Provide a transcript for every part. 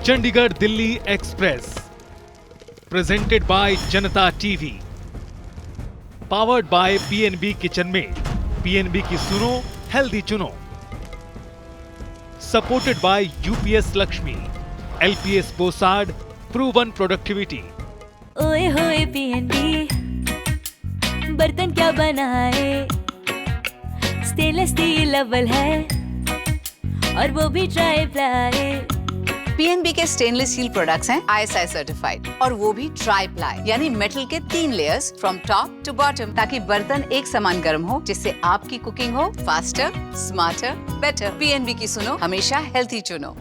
Chandigarh Delhi express presented by Janta TV, powered by PNB kitchenmate, PNB की सुनो healthy चुनो, supported by UPS Lakshmi, LPS Bossard, proven productivity. ओए होए PNB, बर्तन क्या बनाए, स्टेनलेस स्टील अव्वल है और वो भी ट्राई प्लाई। पीएनबी के स्टेनलेस स्टील प्रोडक्ट्स हैं आईएसआई सर्टिफाइड और वो भी ट्राई प्लाई, यानी मेटल के 3 layers from top to bottom, ताकि बर्तन एक समान गर्म हो, जिससे आपकी कुकिंग हो फास्टर, स्मार्टर, बेटर। पीएनबी की सुनो, हमेशा हेल्थी चुनो।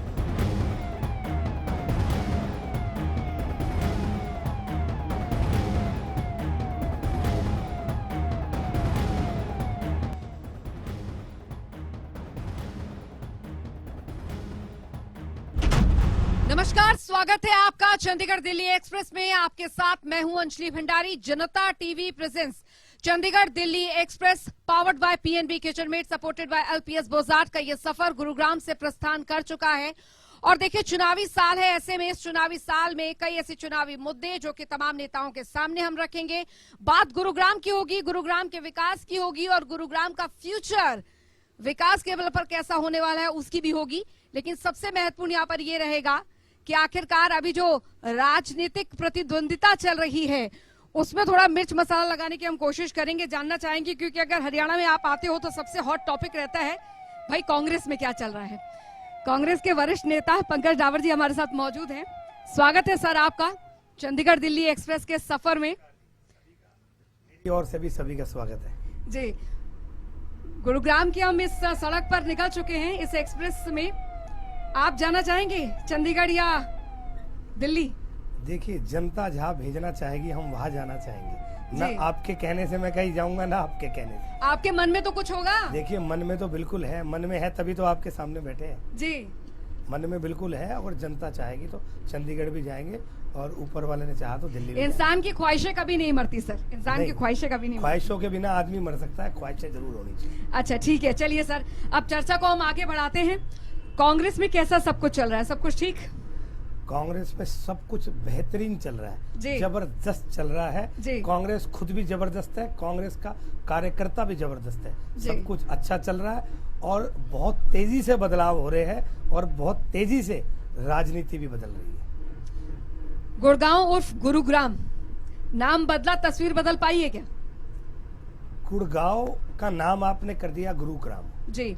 नमस्कार, स्वागत है आपका चंडीगढ़ दिल्ली एक्सप्रेस में। आपके साथ मैं हूं Anjali Bhandari. Janta TV presents Chandigarh Delhi express, powered by PNB kitchenmate, supported by LPS Bossard का ये सफर गुरुग्राम से प्रस्थान कर चुका है। और देखिए, चुनावी साल है, ऐसे में इस चुनावी साल में कई ऐसे चुनावी मुद्दे जो कि तमाम नेताओं के सामने हम रखेंगे। बात गुरुग्राम की होगी, गुरुग्राम के विकास की होगी और गुरुग्राम का फ्यूचर विकास के बल पर कैसा होने वाला है उसकी भी होगी। लेकिन सबसे महत्वपूर्ण यहाँ पर यह रहेगा कि आखिरकार अभी जो राजनीतिक प्रतिद्वंदिता चल रही है उसमें थोड़ा मिर्च मसाला लगाने की हम कोशिश करेंगे। जानना चाहेंगे, क्योंकि अगर हरियाणा में आप आते हो तो सबसे हॉट टॉपिक रहता है भाई कांग्रेस में क्या चल रहा है। कांग्रेस के वरिष्ठ नेता पंकज डावर जी हमारे साथ मौजूद हैं। स्वागत है सर आपका चंडीगढ़ दिल्ली एक्सप्रेस के सफर में। और से भी सभी का स्वागत है जी। गुरुग्राम की हम इस सड़क पर निकल चुके हैं, इस एक्सप्रेस में। आप जाना चाहेंगे चंडीगढ़ या दिल्ली? देखिए, जनता जहाँ भेजना चाहेगी हम वहाँ जाना चाहेंगे। ना आपके कहने से मैं कहीं जाऊंगा, ना आपके कहने से। आपके मन में तो कुछ होगा? देखिए, मन में तो बिल्कुल है, मन में है तभी तो आपके सामने बैठे हैं जी। मन में बिल्कुल है, और जनता चाहेगी तो चंडीगढ़ भी जाएंगे, और ऊपर वाले ने चाहा तो दिल्ली भी। इंसान की ख्वाहिशें कभी नहीं मरती सर, इंसान की ख्वाहिशें कभी नहीं मरती। ख्वाहिशों के बिना आदमी मर सकता है, ख्वाहिशें जरूर होनी चाहिए। अच्छा ठीक है, चलिए सर अब चर्चा को हम आगे बढ़ाते हैं। कांग्रेस में कैसा सब कुछ चल रहा है? सब कुछ ठीक? कांग्रेस में सब कुछ बेहतरीन चल रहा जी। है, जबरदस्त चल रहा है जी। कांग्रेस खुद भी जबरदस्त है, कांग्रेस का कार्यकर्ता भी जबरदस्त है। जी। सब कुछ अच्छा चल रहा है और बहुत तेजी से बदलाव हो रहे हैं, और बहुत तेजी से राजनीति भी बदल रही है। गुड़गांव उर्फ गुरुग्राम नाम बदला, तस्वीर बदल पाई है क्या? गुड़गांव का नाम आपने कर दिया गुरुग्राम। जी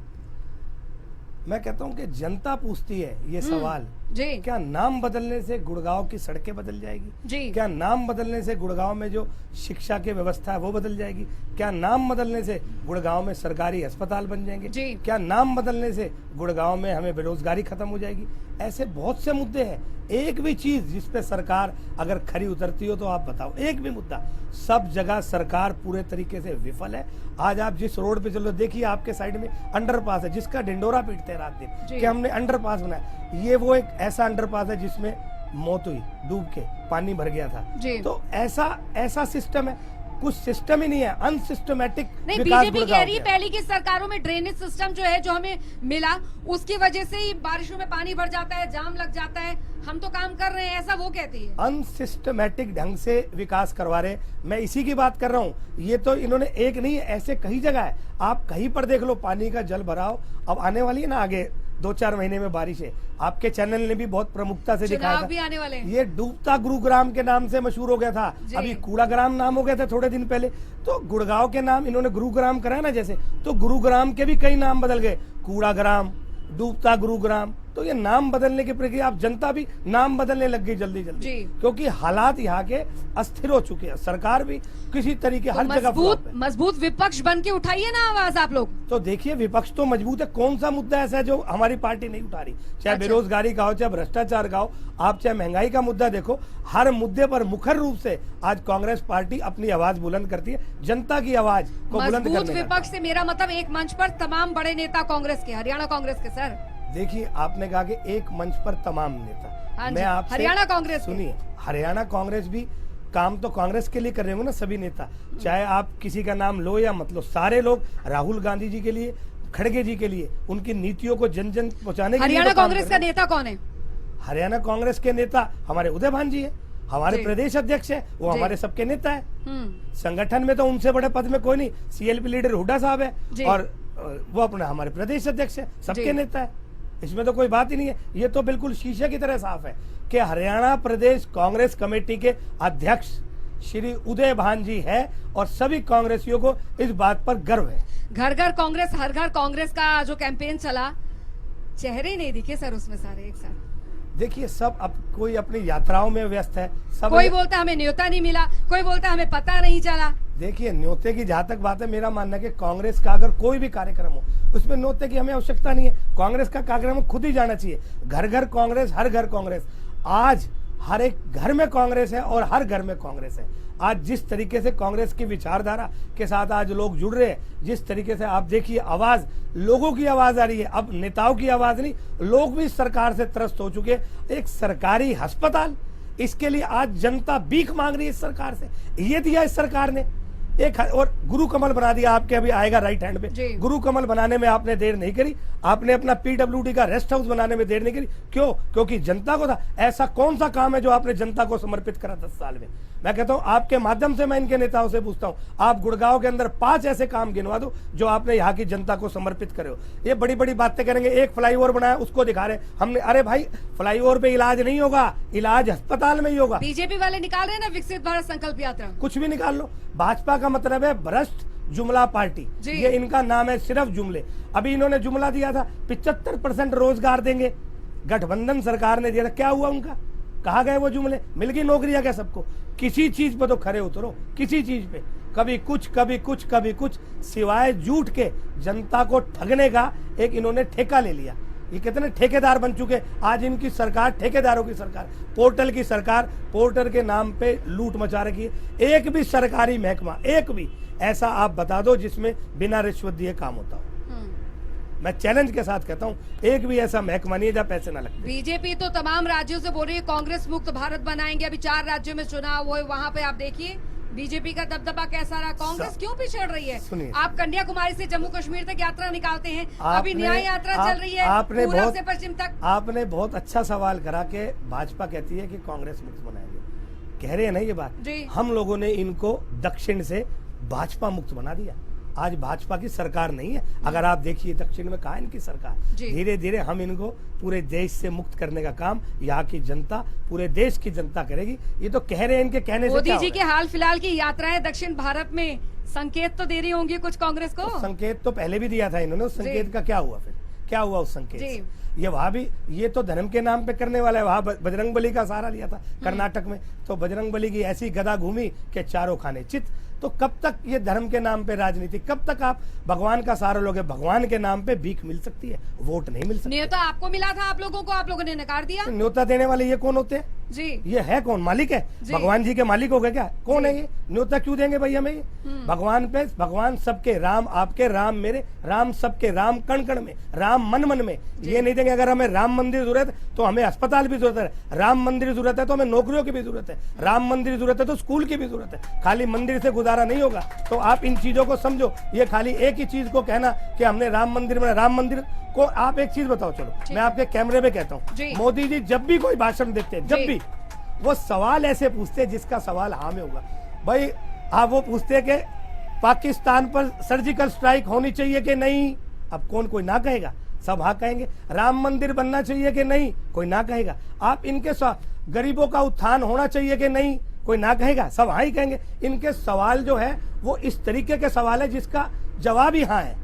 मैं कहता हूं कि जनता पूछती है ये सवाल, जी। क्या नाम बदलने से गुड़गांव की सड़कें बदल जाएगी? जी। क्या नाम बदलने से गुड़गांव में जो शिक्षा की व्यवस्था है वो बदल जाएगी? क्या नाम बदलने से गुड़गांव में सरकारी अस्पताल बन जाएंगे? जी। क्या नाम बदलने से गुड़गांव में हमें बेरोजगारी खत्म हो जाएगी? ऐसे बहुत से मुद्दे हैं। एक भी चीज जिस पे सरकार अगर खरी उतरती हो तो आप बताओ, एक भी मुद्दा। सब जगह सरकार पूरे तरीके से विफल है। आज आप जिस रोड पे चलो, देखिए आपके साइड में अंडरपास है जिसका डिंडोरा पीटते हैं रात दिन कि हमने अंडरपास बनाया। ये वो एक ऐसा अंडरपास है जिसमें मौत हुई, डूब के पानी भर गया था। तो ऐसा सिस्टम है, कुछ सिस्टम ही नहीं है, अनसिस्टमेटिक। नहीं, बीजेपी कह रही है पहले की सरकारों में ड्रेनेज सिस्टम जो है, जो हमें मिला, उसकी वजह से ही बारिशों में पानी भर जाता है, जाम लग जाता है। हम तो काम कर रहे हैं, ऐसा वो कहती है। अनसिस्टमेटिक ढंग से विकास करवा रहे, मैं इसी की बात कर रहा हूँ। ये तो इन्होंने एक नहीं, ऐसे कई जगह है, आप कहीं पर देख लो पानी का जल भराव। अब आने वाली है ना आगे 2-4 महीने में बारिश है, आपके चैनल ने भी बहुत प्रमुखता से दिखाया था। भी आने वाले हैं। ये डूबता गुरुग्राम के नाम से मशहूर हो गया था, अभी कूड़ाग्राम नाम हो गया था थोड़े दिन पहले। तो गुड़गांव के नाम इन्होंने गुरुग्राम कराया ना जैसे, तो गुरुग्राम के भी कई नाम बदल गए, कूड़ाग्राम, डूबता गुरुग्राम। तो ये नाम बदलने की प्रक्रिया, आप जनता भी नाम बदलने लग गई जल्दी जल्दी, क्योंकि हालात यहाँ के अस्थिर हो चुके हैं। सरकार भी किसी तरीके हर जगह मजबूत विपक्ष बन के उठाइए ना आवाज आप लोग। तो देखिए, विपक्ष तो मजबूत है। कौन सा मुद्दा ऐसा है जो हमारी पार्टी नहीं उठा रही? चाहे बेरोजगारी का हो, चाहे भ्रष्टाचार का हो, आप चाहे महंगाई का मुद्दा देखो, हर मुद्दे पर मुखर रूप से आज कांग्रेस पार्टी अपनी आवाज बुलंद करती है, जनता की आवाज को बुलंद करने। मजबूत विपक्ष से मेरा मतलब एक मंच पर तमाम बड़े नेता कांग्रेस के, हरियाणा कांग्रेस के। सर देखिए, आपने कहा कि एक मंच पर तमाम नेता, मैं आपसे हरियाणा कांग्रेस सुनिए, हरियाणा कांग्रेस भी काम तो कांग्रेस के लिए कर रहे हो ना सभी नेता, चाहे आप किसी का नाम लो या मत लो, सारे लोग राहुल गांधी जी के लिए, खड़गे जी के लिए, उनकी नीतियों को जन जन पहुंचाने के लिए। हरियाणा कांग्रेस का नेता कौन है? हरियाणा कांग्रेस के नेता हमारे उदय भान जी है, हमारे जी। प्रदेश अध्यक्ष है, वो जी। हमारे सबके नेता है। संगठन में तो उनसे बड़े पद में कोई नहीं, सीएलपी लीडर हुड्डा साहब जी। है, और वो अपने हमारे प्रदेश अध्यक्ष है, जी। सबके नेता है। इसमें तो कोई बात ही नहीं है। ये तो बिल्कुल शीशे की तरह साफ है कि हरियाणा प्रदेश कांग्रेस कमेटी के अध्यक्ष श्री उदय भान जी है, और सभी कांग्रेसियों को इस बात पर गर्व है। घर घर कांग्रेस हर घर कांग्रेस का जो कैंपेन चला, चेहरे नहीं दिखे सर उसमें सारे एक साथ। देखिए, सब अब कोई अपनी यात्राओं में व्यस्त है, सब कोई बोलता हमें न्योता नहीं मिला, कोई बोलता हमें पता नहीं चला। देखिए, न्योते की जहां तक बात है, मेरा मानना है कि कांग्रेस का अगर कोई भी कार्यक्रम हो उसमें न्योते की हमें आवश्यकता नहीं है। कांग्रेस का कार्यक्रम खुद ही जाना चाहिए। घर घर कांग्रेस, हर घर कांग्रेस। आज हर एक घर में कांग्रेस है और हर घर में कांग्रेस है। आज जिस तरीके से कांग्रेस की विचारधारा के साथ आज लोग जुड़ रहे हैं, जिस तरीके से आप देखिए, आवाज लोगों की आवाज आ रही है, अब नेताओं की आवाज नहीं, लोग भी सरकार से त्रस्त हो चुके हैं। एक सरकारी अस्पताल, इसके लिए आज जनता भीख मांग रही है इस सरकार से। ये दिया इस सरकार ने एक, और गुरु कमल बना दिया। आपके अभी आएगा राइट हैंड जी। पे, गुरु कमल बनाने में आपने देर नहीं करी। आपने अपना पीडब्ल्यूडी का रेस्ट हाउस बनाने में देर नहीं करी। क्यों? क्योंकि जनता को था। ऐसा कौन सा काम है जो आपने जनता को समर्पित करा 10 साल में? मैं कहता हूं, आपके माध्यम से मैं इनके नेताओं से पूछता हूं, आप गुड़गांव के अंदर 5 ऐसे काम गिनवा दो जो आपने यहाँ की जनता को समर्पित करे हो। ये बड़ी बड़ी बातें करेंगे, एक फ्लाईओवर बनाया उसको दिखा रहे हमने। अरे भाई, फ्लाईओवर पे इलाज नहीं होगा, इलाज अस्पताल में ही होगा। बीजेपी वाले निकाल रहे हैं ना विकसित भारत संकल्प यात्रा। कुछ भी निकाल लो। भाजपा का मतलब है भ्रष्ट जुमला पार्टी, जी। ये इनका नाम है, सिर्फ जुमले। अभी इन्होंने जुमला दिया था 75% रोजगार देंगे, गठबंधन सरकार ने दिया था। क्या हुआ उनका? कहा गए वो जुमले? मिल गई नौकरियां क्या सबको? किसी चीज पे तो खरे उतरो, किसी चीज पे। कभी कुछ, कभी कुछ, कभी कुछ, सिवाय झूठ के जनता को ठगने का एक इन्होंने ठेका ले लिया। ये कितने ठेकेदार बन चुके। आज इनकी सरकार ठेकेदारों की सरकार, पोर्टल की सरकार, पोर्टल के नाम पे लूट मचा रखी है। एक भी सरकारी महकमा, एक भी ऐसा आप बता दो जिसमें बिना रिश्वत दिए काम होता हो। मैं चैलेंज के साथ कहता हूं, एक भी ऐसा महकमा नहीं है जहां पैसे ना लगते। बीजेपी तो तमाम राज्यों से बोल रही है कांग्रेस मुक्त भारत बनाएंगे। अभी 4 राज्यों में चुनाव हुए, वहां पे आप देखिए बीजेपी का दबदबा कैसा रहा। कांग्रेस क्यों पिछड़ रही है? सुनिए, आप कन्याकुमारी से जम्मू कश्मीर तक यात्रा निकालते हैं, अभी आपने- न्याय यात्रा चल रही है आपने पूरब बहुत- से पश्चिम तक। आपने बहुत अच्छा सवाल करा कि भाजपा कहती है कि कांग्रेस मुक्त बनाएंगे। कह रहे हैं ना ये बात, जी। हम लोगों ने इनको दक्षिण से भाजपा मुक्त बना दिया। आज भाजपा की सरकार नहीं है। अगर आप देखिए दक्षिण में कहा है इनकी सरकार। जी। धीरे धीरे हम इनको पूरे देश से मुक्त करने का काम यहाँ की जनता, पूरे देश की जनता करेगी। ये तो कह रहे हैं, इनके कहने से मोदी क्या जी हो की रहा है? हाल फिलहाल की यात्राएं दक्षिण भारत में संकेत तो दे रही होंगी कुछ कांग्रेस को। संकेत तो पहले भी दिया था इन्होंने। उस संकेत का क्या हुआ फिर? क्या हुआ उस संकेत जी। से? ये वहां भी, ये तो धर्म के नाम पे करने वाला है। वहां बजरंग बली का सहारा लिया था कर्नाटक में, तो बजरंग बली की ऐसी गदा घूमी कि चारों खाने चित। तो कब तक ये धर्म के नाम पे राजनीति, कब तक आप भगवान का सहारा लोगे? भगवान के नाम पे भीख मिल सकती है, वोट नहीं मिल सकती। न्योता आपको मिला था, आप लोगों को, आप लोगों ने नकार दिया। न्योता देने वाले ये कौन होते हैं? जी। ये है कौन? मालिक है? जी। भगवान जी के मालिक हो गए क्या? कौन जी। है ये? न्योता क्यों देंगे भाई हमें ये? भगवान पे, भगवान सबके, राम आपके, राम मेरे, राम सबके, राम कण कण में, राम मन मन में। ये नहीं देंगे। अगर हमें राम मंदिर जरूरत है तो हमें अस्पताल भी जरूरत है, राम मंदिर जरूरत है तो हमें नौकरियों की भी जरूरत है, राम मंदिर जरूरत है तो स्कूल की भी जरूरत है। खाली मंदिर से गुजारा नहीं होगा। तो आप इन चीजों को समझो। ये खाली एक ही चीज को कहना कि हमने राम मंदिर में, राम मंदिर को आप एक चीज बताओ। चलो मैं आपके कैमरे में कहता जी। हूँ, मोदी जी जब भी कोई भाषण देते हैं, जब जी। भी वो सवाल ऐसे पूछते हैं जिसका सवाल हाँ में होगा। भाई आप वो पूछते हैं कि पाकिस्तान पर सर्जिकल स्ट्राइक होनी चाहिए कि नहीं? अब कौन कोई ना कहेगा? सब हाँ कहेंगे। राम मंदिर बनना चाहिए कि नहीं? कोई ना कहेगा। आप इनके गरीबों का उत्थान होना चाहिए कि नहीं? कोई ना कहेगा। सब हाँ ही कहेंगे। इनके सवाल जो है वो इस तरीके के सवाल है जिसका जवाब ही हाँ है।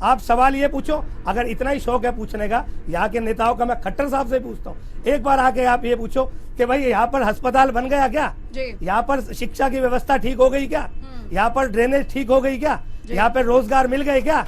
आप सवाल ये पूछो, अगर इतना ही शौक है पूछने का, यहाँ के नेताओं का, मैं खट्टर साहब से पूछता हूँ, एक बार आके आप ये पूछो कि भाई यहाँ पर अस्पताल बन गया क्या? जी। यहाँ पर शिक्षा की व्यवस्था ठीक हो गई क्या? यहाँ पर ड्रेनेज ठीक हो गई क्या? यहाँ पर रोजगार मिल गए क्या?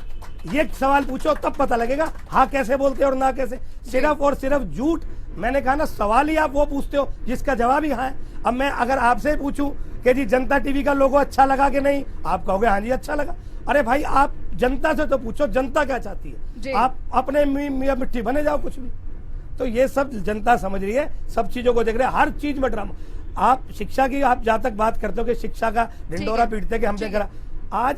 ये सवाल पूछो, तब पता लगेगा हाँ कैसे बोलते और ना कैसे। सिर्फ और सिर्फ झूठ। मैंने कहा ना, सवाल ही आप वो पूछते हो जिसका जवाब ही हाँ है। अब मैं अगर आपसे पूछूं कि जी जनता टीवी का लोगो अच्छा लगा कि नहीं, आप कहोगे हाँ जी अच्छा लगा। अरे भाई आप जनता से तो पूछो, जनता क्या चाहती जी। है? आप अपने मियां मिट्टी बने जाओ कुछ भी। तो ये सब जनता समझ रही है, सब चीजों को देख रहे हैं, हर चीज में ड्रामा। आप शिक्षा की, आप जहां तक बात करते हो कि शिक्षा का ढिंडोरा है। पीटते कि हम ठीक देख रहा, आज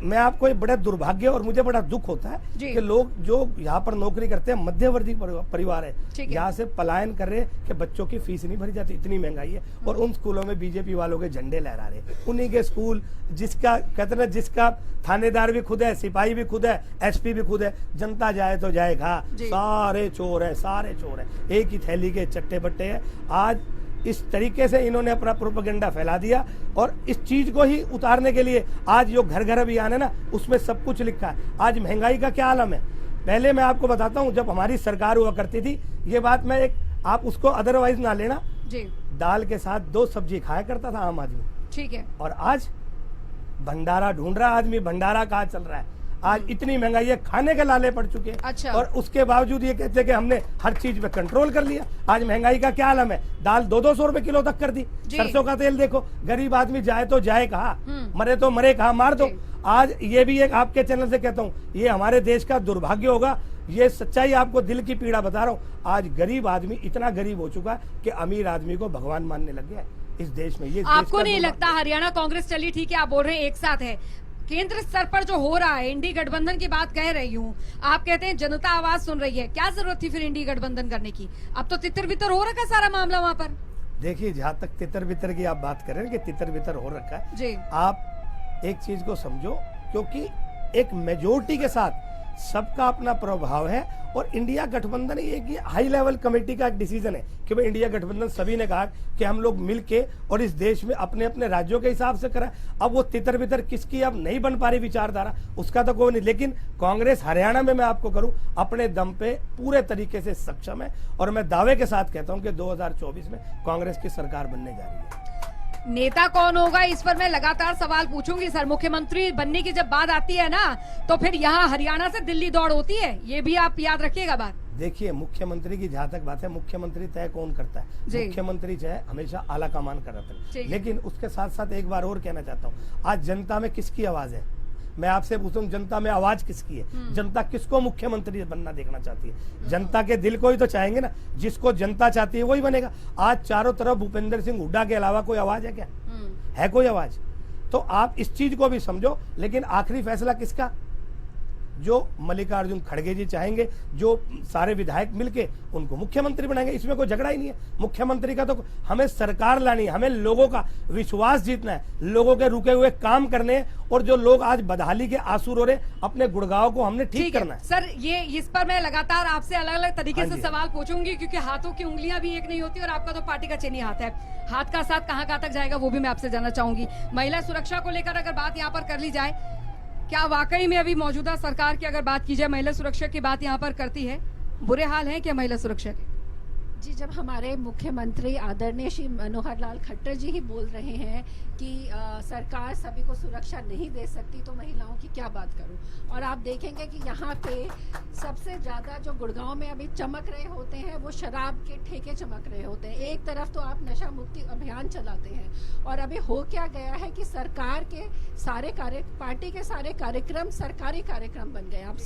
मैं आपको एक बड़ा दुर्भाग्य और मुझे बड़ा दुख होता है जी। कि लोग जो यहाँ पर नौकरी करते हैं, मध्यवर्गीय परिवार ठीक है, है। यहाँ से पलायन कर रहे हैं कि बच्चों की फीस नहीं भरी जाती, इतनी महंगाई है, और उन स्कूलों में बीजेपी वालों के झंडे लहरा रहे हैं। उन्हीं के स्कूल जिसका कहते हैं, जिसका थानेदार भी खुद है, सिपाही भी खुद है, एसपी भी खुद है, जनता जाए तो जाए कहा, जी। सारे चोर है, सारे चोर है, एक ही थैली के चट्टे बट्टे हैं। आज इस तरीके से इन्होंने अपना प्रोपेगेंडा फैला दिया, और इस चीज को ही उतारने के लिए आज जो घर घर अभियान है ना, उसमें सब कुछ लिखा है। आज महंगाई का क्या आलम है, पहले मैं आपको बताता हूं, जब हमारी सरकार हुआ करती थी, ये बात मैं एक, आप उसको अदरवाइज ना लेना, जी दाल के साथ 2 सब्जी खाया करता था आम आदमी, ठीक है। और आज भंडारा ढूंढ रहा आदमी, भंडारा कहाँ चल रहा है। आज इतनी महंगाई है, खाने के लाले पड़ चुके हैं। अच्छा। और उसके बावजूद ये कहते हैं कि हमने हर चीज पे कंट्रोल कर लिया। आज महंगाई का क्या आलम है, दाल 200-200 रुपए किलो तक कर दी, जी। सरसों का तेल देखो, गरीब आदमी जाए तो जाए कहाँ, मरे तो मरे कहाँ, मार दो। जी। आज ये भी एक आपके चैनल से कहता हूँ, ये हमारे देश का दुर्भाग्य होगा, ये सच्चाई आपको दिल की पीड़ा बता रहा हूँ। आज गरीब आदमी इतना गरीब हो चुका है कि अमीर आदमी को भगवान मानने लग गया है इस देश में। ये आपको नहीं लगता हरियाणा कांग्रेस, चलिए ठीक है आप बोल रहे हैं एक साथ है, केंद्र स्तर पर जो हो रहा है, इंडी गठबंधन की बात कह रही हूँ, आप कहते हैं जनता आवाज सुन रही है, क्या जरूरत थी फिर इंडी गठबंधन करने की? अब तो तितर बितर हो रखा सारा मामला वहां पर। देखिए, जहाँ तक तितर बितर की आप बात करें कि तितर बितर हो रखा है, जी। आप एक चीज को समझो, क्योंकि एक मेजोरिटी के साथ सबका अपना प्रभाव है, और इंडिया गठबंधन एक ये हाई लेवल कमेटी का एक डिसीजन है कि भाई इंडिया गठबंधन सभी ने कहा कि हम लोग मिलके और इस देश में अपने अपने राज्यों के हिसाब से करें। अब वो तितर बितर किसकी अब नहीं बन पा रही विचारधारा, उसका तो कोई नहीं, लेकिन कांग्रेस हरियाणा में मैं आपको करूं अपने दम पे पूरे तरीके से सक्षम है, और मैं दावे के साथ कहता हूं कि 2024 में कांग्रेस की सरकार बनने जा रही है। नेता कौन होगा, इस पर मैं लगातार सवाल पूछूंगी सर। मुख्यमंत्री बनने की जब बात आती है ना, तो फिर यहाँ हरियाणा से दिल्ली दौड़ होती है, ये भी आप याद रखिएगा बात। देखिए, मुख्यमंत्री की जहां तक बात है, मुख्यमंत्री तय कौन करता है, मुख्यमंत्री चाहे हमेशा आला कमान कर रहा है। लेकिन उसके साथ साथ एक बार और कहना चाहता हूँ, आज जनता में किसकी आवाज है, मैं आपसे पूछूं, जनता में आवाज किसकी है? जनता किसको मुख्यमंत्री बनना देखना चाहती है? जनता के दिल को ही तो चाहेंगे ना, जिसको जनता चाहती है वही बनेगा। आज चारों तरफ भूपेंद्र सिंह हुड्डा के अलावा कोई आवाज है क्या? है कोई आवाज? तो आप इस चीज को भी समझो। लेकिन आखिरी फैसला किसका? जो मल्लिकार्जुन खड़गे जी चाहेंगे, जो सारे विधायक मिलके उनको मुख्यमंत्री बनाएंगे, इसमें कोई झगड़ा ही नहीं है। मुख्यमंत्री का तो हमें सरकार लानी है, हमें लोगों का विश्वास जीतना है, लोगों के रुके हुए काम करने हैं, और जो लोग आज बदहाली के आंसू रो रहे, अपने गुड़गांव को हमने ठीक करना है। सर, ये इस पर मैं लगातार आपसे अलग अलग तरीके से सवाल पूछूंगी, क्योंकि हाथों की उंगलियां भी एक नहीं होती, और आपका तो पार्टी का चेनी हाथ है, हाथ का साथ कहाँ तक जाएगा वो भी मैं आपसे जानना चाहूंगी। महिला सुरक्षा को लेकर अगर बात यहाँ पर कर ली जाए, क्या वाकई में अभी मौजूदा सरकार की अगर बात की जाए, महिला सुरक्षा की बात यहाँ पर करती है? बुरे हाल है क्या महिला सुरक्षा के? जी, जब हमारे मुख्यमंत्री आदरणीय श्री मनोहर लाल खट्टर जी ही बोल रहे हैं कि सरकार सभी को सुरक्षा नहीं दे सकती, तो महिलाओं की क्या बात करूं। और आप देखेंगे कि यहाँ पे सबसे ज़्यादा जो गुड़गांव में अभी चमक रहे होते हैं, वो शराब के ठेके चमक रहे होते हैं। एक तरफ तो आप नशा मुक्ति अभियान चलाते हैं, और अभी हो क्या गया है कि सरकार के सारे पार्टी के सारे कार्यक्रम सरकारी कार्यक्रम बन गए। आप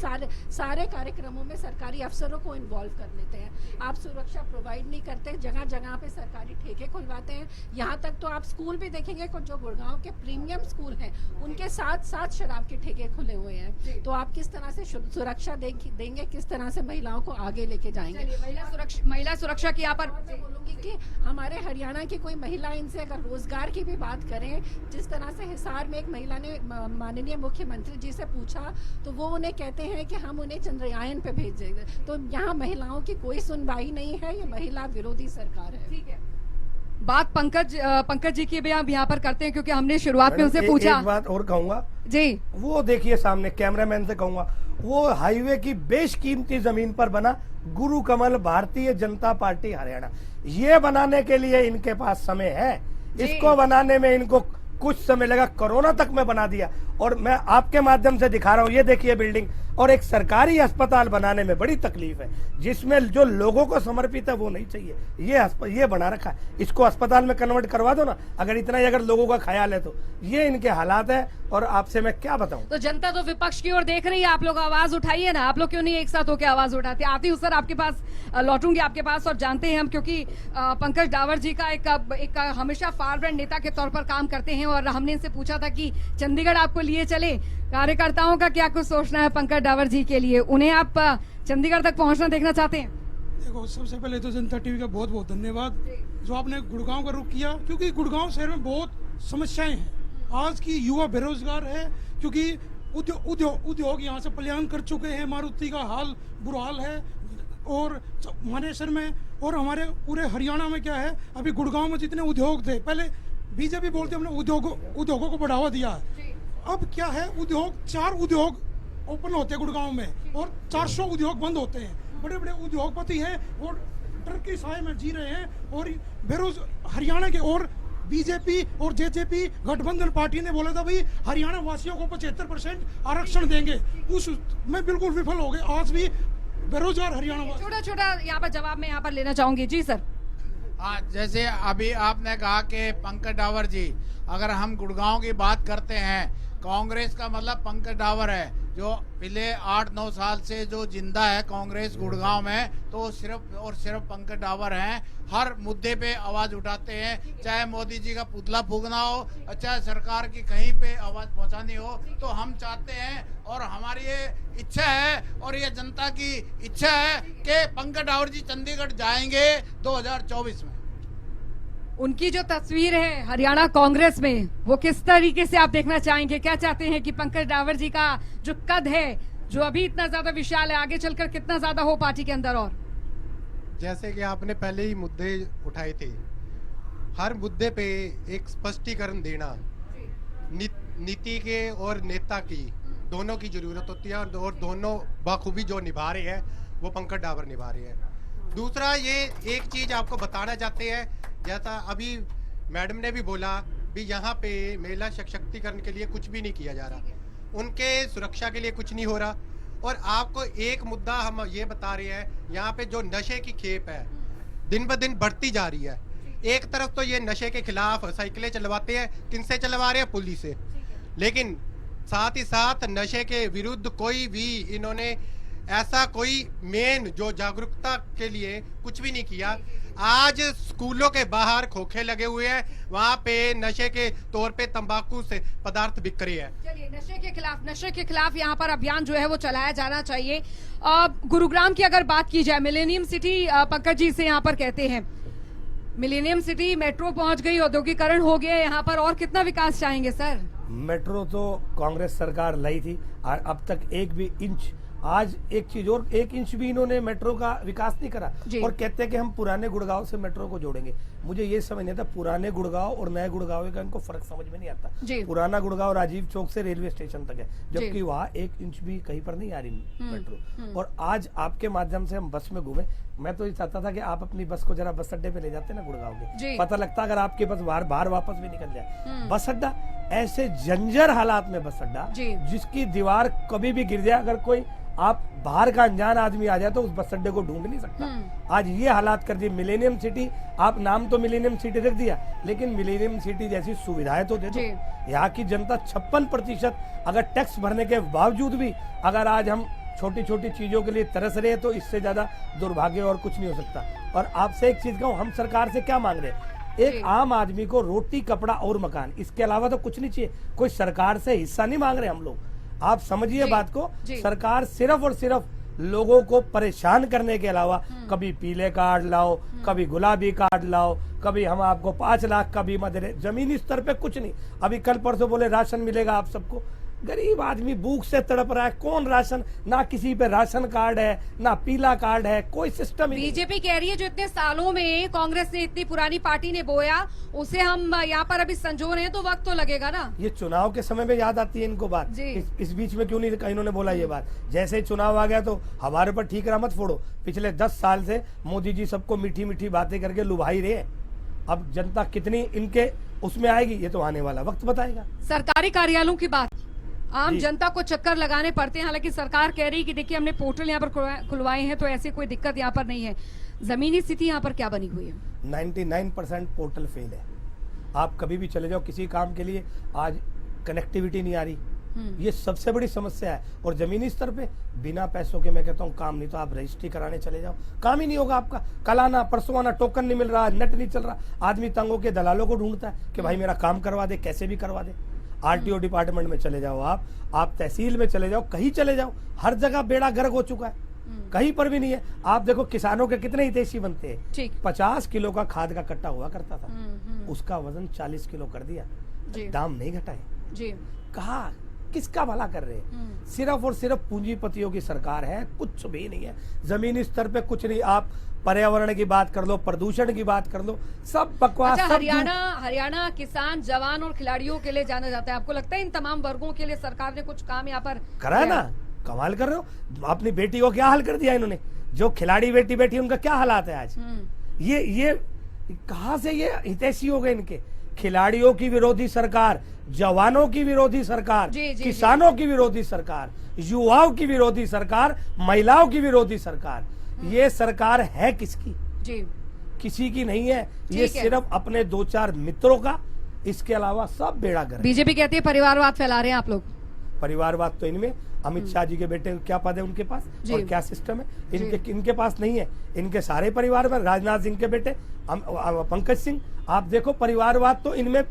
सारे कार्यक्रमों में सरकारी अफसरों को इन्वॉल्व कर लेते हैं। आप सुरक्षा प्रोवाइड नहीं करते, जगह जगह पे सरकारी ठेके खुलवाते हैं। यहाँ तक तो आप स्कूल भी देखेंगे, जो गुड़गांव के प्रीमियम स्कूल हैं, उनके साथ शराब के ठेके खुले हुए हैं। तो आप किस तरह से सुरक्षा देंगे, किस तरह से महिलाओं को आगे लेके जाएंगे? महिला सुरक्षा की यहाँ पर बोलूंगी कि हमारे हरियाणा की कोई महिला, इनसे अगर रोजगार की भी बात करें, जिस तरह से हिसार में एक महिला ने माननीय मुख्यमंत्री जी से पूछा, तो वो उन्हें कहते हैं कि हम उन्हें चंद्रयान पे भेज देंगे। तो यहाँ महिलाओं की कोई सुनवाई नहीं है, ये महिला विरोधी सरकार है। ठीक है, बात पंकज जी की भी आप यहाँ पर करते हैं, क्योंकि हमने शुरुआत में उनसे पूछा। एक बात और कहूंगा जी, वो देखिए सामने कैमरामैन से कहूंगा, वो हाईवे की बेशकीमती जमीन पर बना गुरु कमल भारतीय जनता पार्टी हरियाणा, ये बनाने के लिए इनके पास समय है। इसको बनाने में इनको कुछ समय लगा, कोरोना तक में बना दिया। और मैं आपके माध्यम से दिखा रहा हूँ, ये देखिए बिल्डिंग, और एक सरकारी अस्पताल बनाने में बड़ी तकलीफ है, जिसमें जो लोगों को समर्पित है वो नहीं चाहिए। ये बना रखा है, इसको अस्पताल में कन्वर्ट करवा दो ना, अगर इतना ही अगर लोगों का ख्याल है तो। ये इनके हालात है और आपसे मैं क्या बताऊं। तो जनता तो विपक्ष की ओर देख रही है, आप लोग आवाज उठाइए ना, आप लोग क्यों नहीं एक साथ होकर आवाज उठाते। आती हूँ सर आपके पास, लौटूंगी आपके पास, और जानते हैं हम, क्योंकि पंकज डावर जी का एक हमेशा फार ब्रांड नेता के तौर पर काम करते हैं, और हमने इनसे पूछा था कि चंडीगढ़ आपको लिए चले, कार्यकर्ताओं का क्या कुछ सोचना है पंकज डावर जी के लिए, उन्हें आप चंडीगढ़ तक पहुंचना देखना चाहते हैं। देखो, सबसे पहले तो जनता टीवी का बहुत बहुत धन्यवाद जो आपने गुड़गांव का रुख किया, क्योंकि गुड़गांव शहर में बहुत समस्याएं हैं। आज की युवा बेरोजगार है, क्योंकि उद्योग यहाँ से पलायन कर चुके हैं, मारुति का हाल बुरा हाल है, और हमारे शहर में और हमारे पूरे हरियाणा में क्या है, अभी गुड़गांव में जितने उद्योग थे, पहले बीजेपी बोलते हमने उद्योगों को बढ़ावा दिया है, अब क्या है, 4 उद्योग ओपन होते हैं गुड़गांव में और 400 उद्योग बंद होते हैं। बड़े बड़े उद्योगपति हैं और डर की साए में जी रहे हैं, और हरियाणा के, और बीजेपी और जेजेपी गठबंधन पार्टी ने बोला था भाई हरियाणा वासियों को 75% आरक्षण देंगे, उस में बिल्कुल विफल हो गए। आज भी बेरोजगार हरियाणा। छोटा यहाँ पर जवाब मैं यहाँ पर लेना चाहूंगी। जी सर। हाँ, जैसे अभी आपने कहा कि पंकज डावर जी, अगर हम गुड़गांव की बात करते हैं, कांग्रेस का मतलब पंकज डावर है, जो पिछले 8-9 साल से जो जिंदा है कांग्रेस गुड़गांव में, तो सिर्फ और सिर्फ पंकज डावर हैं। हर मुद्दे पे आवाज उठाते हैं, चाहे मोदी जी का पुतला फूकना हो, चाहे सरकार की कहीं पे आवाज पहुंचानी हो, तो हम चाहते हैं और हमारी ये इच्छा है और ये जनता की इच्छा है कि पंकज डावर जी चंडीगढ़ जाएंगे 2024 में। उनकी जो तस्वीर है हरियाणा कांग्रेस में, वो किस तरीके से आप देखना चाहेंगे? क्या चाहते हैं कि पंकज डावर जी का जो कद है, जो अभी इतना ज्यादा विशाल है, आगे चलकर कितना ज्यादा हो पार्टी के अंदर? और जैसे कि आपने पहले ही मुद्दे उठाए थे, हर मुद्दे पे एक स्पष्टीकरण देना नीति के और नेता की दोनों की जरूरत होती है, और दोनों बखूबी जो निभा रहे हैं वो पंकज डावर निभा रहे हैं। दूसरा, ये एक चीज आपको बताना चाहते हैं, जैसा अभी मैडम ने भी बोला, भी यहाँ पे महिला सशक्तिकरण के लिए कुछ भी नहीं किया जा रहा, उनके सुरक्षा के लिए कुछ नहीं हो रहा। और आपको एक मुद्दा हम ये बता रहे हैं, यहाँ पे जो नशे की खेप है दिन ब दिन बढ़ती जा रही है। एक तरफ तो ये नशे के खिलाफ साइकिलें चलवाते हैं, किनसे चलवा रहे हैं? पुलिस से। लेकिन साथ ही साथ नशे के विरुद्ध कोई भी इन्होंने ऐसा कोई मेन जो जागरूकता के लिए कुछ भी नहीं किया। आज स्कूलों के बाहर खोखे लगे हुए हैं, वहाँ पे नशे के तौर पे तंबाकू से पदार्थ बिक रही है। चलिए, नशे के खिलाफ यहाँ पर अभियान जो है वो चलाया जाना चाहिए। गुरुग्राम की अगर बात की जाए, मिलेनियम सिटी पंकज जी से यहाँ पर कहते हैं, मिलेनियम सिटी मेट्रो पहुंच गई, औद्योगिकरण हो गया यहाँ पर, और कितना विकास चाहेंगे सर? मेट्रो तो कांग्रेस सरकार लाई थी, और अब तक एक भी इंच, आज एक चीज और, 1 इंच भी इन्होंने मेट्रो का विकास नहीं करा, और कहते हैं कि हम पुराने गुड़गांव से मेट्रो को जोड़ेंगे। मुझे ये समझ नहीं आता, पुराने गुड़गांव और नए गुड़गांव का इनको फर्क समझ में नहीं आता। पुराना गुड़गांव राजीव चौक से रेलवे स्टेशन तक है, जबकि वहाँ 1 इंच भी कहीं पर नहीं आ रही मेट्रो। और आज आपके माध्यम से हम बस में घूमे, मैं तो ये चाहता था कि आप अपनी बस को जरा बस अड्डे पे ले जाते ना गुड़गांव के, पता लगता अगर आपके बस बाहर वापस भी निकल जाए। बस अड्डा ऐसे जंजर हालात में बस अड्डा, जिसकी दीवार कभी भी गिर जाए, अगर कोई आप बाहर का अनजान आदमी आ जाए तो उस बस अड्डे को ढूंढ नहीं सकता। आज ये हालात कर दिए। मिलेनियम सिटी, आप नाम तो मिलेनियम सिटी रख दिया, लेकिन मिलेनियम सिटी जैसी सुविधाएं तो दे दो। यहाँ की जनता 56% अगर टैक्स भरने के बावजूद भी अगर आज हम छोटी छोटी चीजों के लिए तरस रहे हैं, तो इससे ज्यादा दुर्भाग्य और कुछ नहीं हो सकता। और आपसे एक चीज कहूँ, हम सरकार से क्या मांग रहे हैं? एक आम आदमी को रोटी, कपड़ा और मकान, इसके अलावा तो कुछ नहीं चाहिए। कोई सरकार से हिस्सा नहीं मांग रहे हम लोग, आप समझिए बात को। सरकार सिर्फ और सिर्फ लोगों को परेशान करने के अलावा, कभी पीले कार्ड लाओ, कभी गुलाबी कार्ड लाओ, कभी हम आपको 5 लाख का बीमा दे रहे, जमीनी स्तर पे कुछ नहीं। अभी कल परसों बोले राशन मिलेगा आप सबको, गरीब आदमी भूख से तड़प रहा है, कौन राशन, ना किसी पे राशन कार्ड है, ना पीला कार्ड है, कोई सिस्टम ही। बीजेपी कह रही है जो इतने सालों में कांग्रेस ने, इतनी पुरानी पार्टी ने बोया, उसे हम यहाँ पर अभी संजो रहे हैं, तो वक्त तो लगेगा ना। ये चुनाव के समय में याद आती है इनको बात, इस बीच में क्यों नहीं इन्होंने बोला ये बात? जैसे ही चुनाव आ गया तो हमारे ऊपर ठीकरा मत फोड़ो। पिछले 10 साल से मोदी जी सबको मीठी मीठी बातें करके लुभाई रहे हैं। अब जनता कितनी इनके उसमें आएगी, ये तो आने वाला वक्त बताएगा। सरकारी कार्यालयों की बात, आम जी। जनता को चक्कर लगाने पड़ते हैं। हालांकि सरकार कह रही है कि देखिए हमने पोर्टल यहाँ पर खुलवाए हैं, तो ऐसी कोई दिक्कत यहाँ पर नहीं है। जमीनी स्थिति यहाँ पर क्या बनी हुई है? 99% पोर्टल फेल है। आप कभी भी चले जाओ किसी काम के लिए, आज कनेक्टिविटी नहीं आ रही, ये सबसे बड़ी समस्या है। और जमीनी स्तर पे बिना पैसों के मैं कहता हूँ काम नहीं, तो आप रजिस्ट्री कराने चले जाओ, काम ही नहीं होगा आपका। कल आना परसों आना, टोकन नहीं मिल रहा, नेट नहीं चल रहा, आदमी तंग होकर दलालों को ढूंढता है कि भाई मेरा काम करवा दे, कैसे भी करवा दे। आरटीओ डिपार्टमेंट में चले जाओ, आप तहसील में चले जाओ, कहीं चले जाओ, हर जगह बेड़ा गर्क हो चुका है, कहीं पर भी नहीं है। आप देखो किसानों के कितने हितैषी बनते हैं। ठीक। 50 किलो का खाद का कट्टा हुआ करता था, उसका वजन 40 किलो कर दिया, जी। दाम नहीं घटाए। जी। कहा किसका भला कर रहे हैं? सिर्फ और सिर्फ पूंजीपतियों की सरकार है, कुछ भी नहीं है। जमीनी स्तर पे कुछ नहीं। आप पर्यावरण की बात कर लो, प्रदूषण की बात कर लो, सब बकवास। अच्छा, सब हरियाणा किसान, जवान और खिलाड़ियों के लिए जाना जाता है। आपको लगता है इन तमाम वर्गों के लिए सरकार ने कुछ काम यहाँ पर करा है ना? कमाल कर रहे हो। अपनी बेटी को क्या हाल कर दिया इन्होंने? जो खिलाड़ी बेटी बैठी उनका क्या हालात है आज? ये कहां से ये हितैषी हो गए इनके? खिलाड़ियों की विरोधी सरकार, जवानों की विरोधी सरकार, किसानों की विरोधी सरकार, युवाओं की विरोधी सरकार, महिलाओं की विरोधी सरकार। ये सरकार है किसकी? जी। किसी की नहीं है। ये सिर्फ अपने 2-4 मित्रों का, इसके अलावा सब बेड़ा गर्क। बीजेपी कहती है परिवारवाद फैला रहे हैं आप लोग। परिवारवाद तो इनमें, अमित शाह जी के बेटे क्या पद है उनके पास और क्या सिस्टम है? इनके पास नहीं है। इनके सारे परिवार में राजनाथ सिंह के बेटे पंकज सिंह, आप देखो परिवारवाद तो इनमें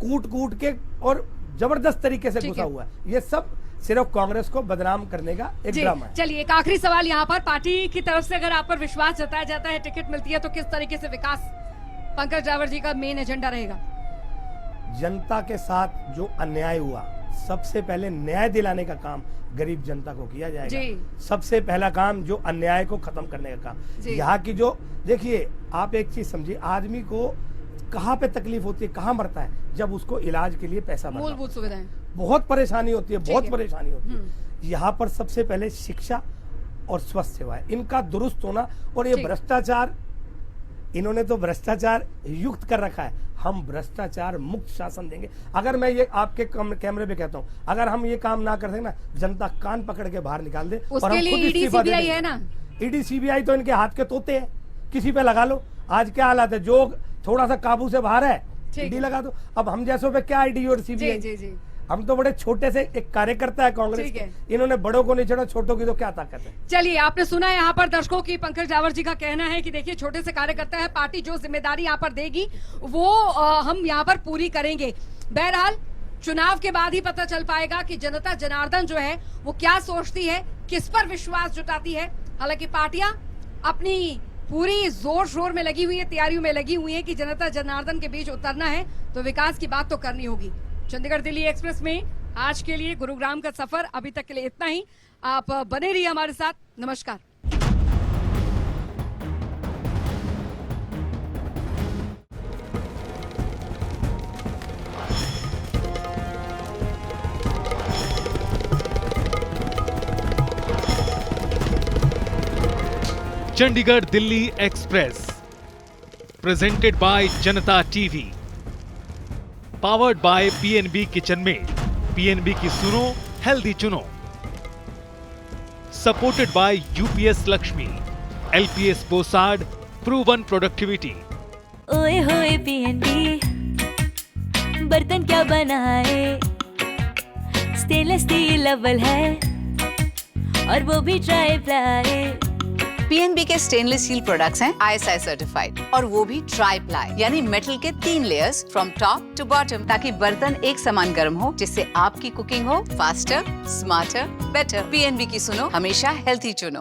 कूट कूट के और जबरदस्त तरीके से घुसा हुआ है। ये सब सिर्फ कांग्रेस को बदनाम करने का एक ड्रामा है। चलिए, एक आखिरी सवाल यहाँ पर, पार्टी की तरफ से अगर आप पर विश्वास जताया जाता है, टिकट मिलती है, तो किस तरीके से विकास पंकज डावर जी का मेन एजेंडा रहेगा? जनता के साथ जो अन्याय हुआ, सबसे पहले न्याय दिलाने का काम गरीब जनता को किया जाएगा। सबसे पहला काम जो अन्याय को खत्म करने का काम। यहाँ की जो देखिए, आप एक चीज समझिए, आदमी को कहाँ पे तकलीफ होती है, कहाँ मरता है? जब उसको इलाज के लिए पैसा मूलभूत सुविधाएं, बहुत परेशानी होती है, बहुत परेशानी होती है। यहाँ पर सबसे पहले शिक्षा और स्वास्थ्य सेवाएं, इनका दुरुस्त होना। और ये भ्रष्टाचार, इन्होंने तो भ्रष्टाचार युक्त कर रखा है। हम भ्रष्टाचार मुक्त शासन देंगे। अगर मैं ये आपके कैमरे पे कहता हूँ, अगर हम ये काम ना कर सके ना, जनता कान पकड़ के बाहर निकाल दे। उसके लिए ईडी सीबीआई है ना? ईडी सीबीआई तो इनके हाथ के तोते हैं, किसी पे लगा लो। आज क्या हालात है, जो थोड़ा सा काबू से बाहर है ईडी लगा दो। अब हम जैसों पे क्या ईडी और सीबीआई? हम तो बड़े छोटे से एक कार्यकर्ता है कांग्रेस के, इन्होंने बड़ों को नहीं छोड़ा, छोटों की तो क्या ताकत है? चलिए, आपने सुना है यहाँ पर दर्शकों की, पंकज डावर जी का कहना है कि देखिए छोटे से कार्यकर्ता है, पार्टी जो जिम्मेदारी यहाँ पर देगी वो हम यहाँ पर पूरी करेंगे। बहरहाल चुनाव के बाद ही पता चल पाएगा कि जनता जनार्दन जो है वो क्या सोचती है, किस पर विश्वास जुटाती है। हालांकि पार्टियां अपनी पूरी जोर शोर में लगी हुई है, तैयारियों में लगी हुई है कि जनता जनार्दन के बीच उतरना है तो विकास की बात तो करनी होगी। चंडीगढ़ दिल्ली एक्सप्रेस में आज के लिए गुरुग्राम का सफर अभी तक के लिए इतना ही। आप बने रहिए हमारे साथ। नमस्कार। Chandigarh Delhi express presented by Janta TV, powered by PNB kitchen में। पीएनबी की सुनो, हेल्दी चुनो। Supported by UPS Lakshmi, LPS Bossard, proven productivity. ओए होए पीएनबी, बर्तन क्या बनाए, स्टेनलेस स्टील अव्वल है और वो भी ट्राई प्लाई। पीएनबी के स्टेनलेस स्टील प्रोडक्ट्स हैं ISI सर्टिफाइड, और वो भी ट्राई प्लाई, यानी मेटल के 3 layers from top to bottom, ताकि बर्तन एक समान गर्म हो, जिससे आपकी कुकिंग हो फास्टर, स्मार्टर, बेटर। पीएनबी की सुनो, हमेशा हेल्थी चुनो।